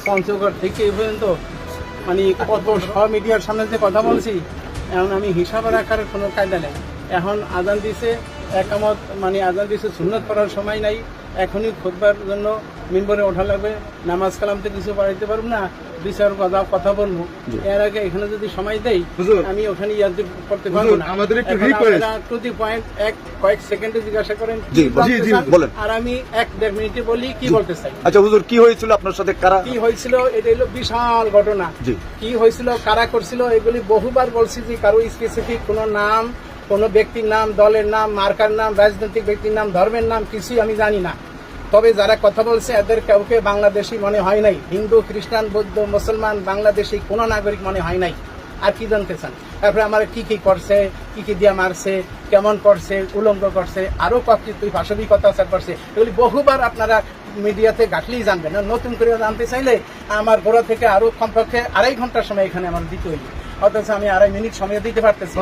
পঞ্চগড় থেকে এই পর্যন্ত মানে কত সব মিডিয়ার সামনে যে কথা বলছি, এখন আমি হিসাব রাখার কোনো কায়দা নেই। এখন আজান দিছে একামত, মানে আজান দিছে সুন্নত পড়ার সময় নাই, এখনই খুতবার জন্য মিম্বরে ওঠা লাগবে, নামাজ কালাম তো কিছু পড়াইতে পারবো না, বিচার কথা বলবো। এর আগে এখানে যদি সময় দেই আমি ওখানে ইয়াদ করতে পারবো না। আমাদের একটু রিকোয়েস্ট, টু দি পয়েন্ট, কয়েক সেকেন্ডে জিজ্ঞাসা করেন বলেন, আর আমি 1-1.5 মিনিটে বলি কি বলতে চাই। আচ্ছা হুজুর, কি হয়েছিল আপনার সাথে? কারা কি হয়েছিল? এটা হলো বিশাল ঘটনা। কি হয়েছিল, কারা করছিল, এগুলি বহুবার বলছি যে কারো স্পেসিফিক কোনো নাম, কোনো ব্যক্তির নাম, দলের নাম, মার্কার নাম, রাজনৈতিক ব্যক্তির নাম, ধর্মের নাম কিছুই আমি জানি না। তবে যারা কথা বলছে এদের কাউকে বাংলাদেশি মনে হয় নাই। হিন্দু, খ্রিস্টান, বৌদ্ধ, মুসলমান, বাংলাদেশি কোনো নাগরিক মনে হয় নাই। আর কি জানতে চান? তারপরে আমার কি কি করছে, কি কি দিয়া মারছে, কেমন করছে, উলঙ্গ করছে, আরো তুই পাশবিক অত্যাচার করছে, এগুলি বহুবার আপনারা মিডিয়াতে ঘাটলেই জানবেন। নতুন করে জানতে চাইলে আমার গোড়া থেকে আরো কমপক্ষে 2.5 ঘন্টার সময় এখানে আমার দিতে হইবে, অথচ আমি 2.5 মিনিট সময় দিতে পারতেছি।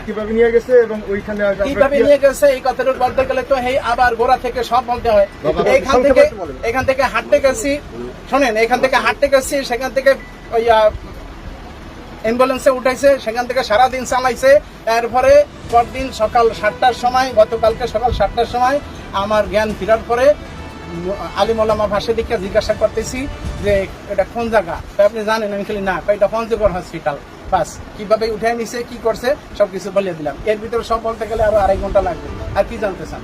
কিভাবে নিয়ে গেছে এবং ওইখানে কিভাবে নিয়ে গেছে এই কথাটা বলতে গেলে তো আবার গোড়া থেকে সব বলতে হয়। এখান থেকে হাঁটতে গেছি, শোনেন, এখান থেকে হাঁটতে গেছি, সেখান থেকে ওই অ্যাম্বুলেন্সে উঠাইছে, সেখান থেকে সারাদিন চালাইছে। এরপরে পরদিন সকাল 7টার সময়, গতকালকে সকাল 7টার সময় আমার জ্ঞান ফেরার পরে আলিম ওলামা ভাষা দিকে জিজ্ঞাসা করতেছি যে এটা কোন জায়গা, আপনি জানেন? আমি খালি না, এটা পঞ্চগড় হসপিটাল। বাস, কিভাবে উঠে নিছে, কি করছে, সবকিছু বলে দিলাম। এর ভিতরে সব বলতে গেলে আরো 2.5 ঘন্টা লাগবে। আর কি জানতে চান?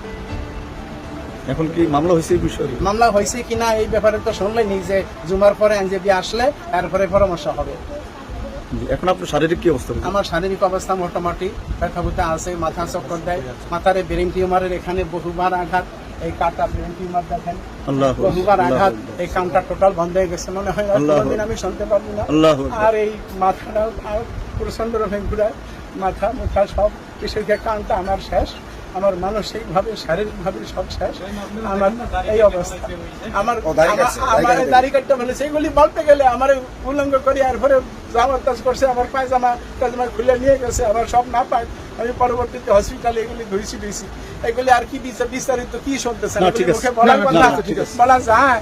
এখন কি মামলা হয়েছে এই বিষয়ে? মামলা হয়েছে কিনা এই ব্যাপারে তো শুনলেনি যে জুমার পরে আইনজীবী আসলে তারপরে পরামর্শ হবে। এখন আপনার শারীরিক কি অবস্থা? আমার শারীরিক অবস্থা মোটামুটি, ব্যথা ব্যথা আছে, মাথা চক্কর দেয়, মাথারে ব্রেন টিউমারের এখানে বহুবার আঘাত, এই কাটা ব্রেন টিউমার দেখেন, বহুবার আঘাত, এই কামটা টোটাল বন্ধ হয়ে গেছে, মনে হয় কোনোদিন আমি শুনতে পারবো না। আর এই মাথাটাও প্রচন্ড রকম ঘুরায়, মাথা মুখা সব কিছু, কামটা আমার শেষ, আমার মানসিকভাবে শারীরিকভাবে সব শেষ। আমার এই অবস্থা, আমার দাড়ি কাটতে বলেছে, এগুলি বলতে গেলে আমার উল্লঙ্ঘ করি, এরপরে জামার কাজ করছে, আমার পায়জামা খুলে নিয়ে গেছে, আমার সব না পায়। আমি পরবর্তীতে হসপিটালে এগুলি ধুইছি এগুলি আর কি বিস্তারিত কি শুনতেছেন? বলা যায়?